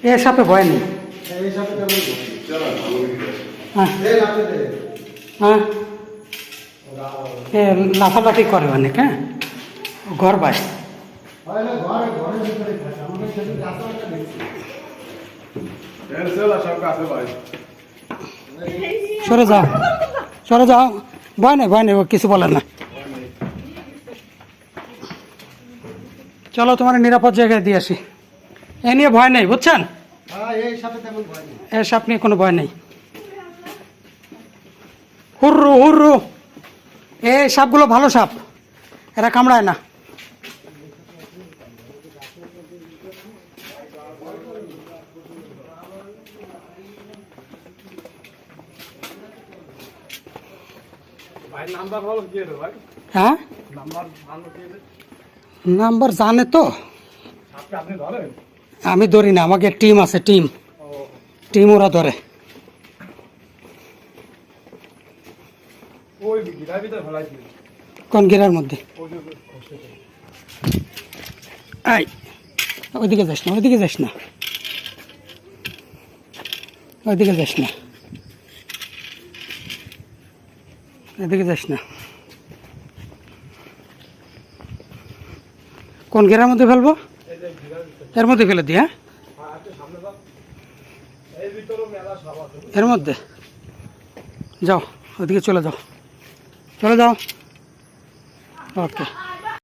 এ সাপে ভয় নেই। হ্যাঁ হ্যাঁ, এ লাফালাফি করে অনেক। হ্যাঁ, ঘর বাস। সরে যাও, সরে যাও, ভয় নেই, ভয় নেই, ও কিছু বলে না। চলো তোমার নিরাপদ জায়গায় দিয়ে আসি। এ নিয়ে ভয় নেই, বুঝছেন? এই সাপ নিয়ে কোনো ভয় নেই। হুররু হুররু, এই সাপগুলো ভালো সাপ, এরা কামড়ায় না। হ্যাঁ, নাম্বার জানে তো। আমি ধরি না, আমাকে টিম আছে, টিম ওরা ধরে। কোন গিরার মধ্যে? এই, ওইদিকে যাস না, ওইদিকে যাস না, ওইদিকে যাস না, এদিকে যাস না। কোন গেরার মধ্যে ফেলবো? এর মধ্যে ফেলে দি। হ্যাঁ, এর মধ্যে যাও, ওইদিকে চলে যাও, চলে যাও। ওকে।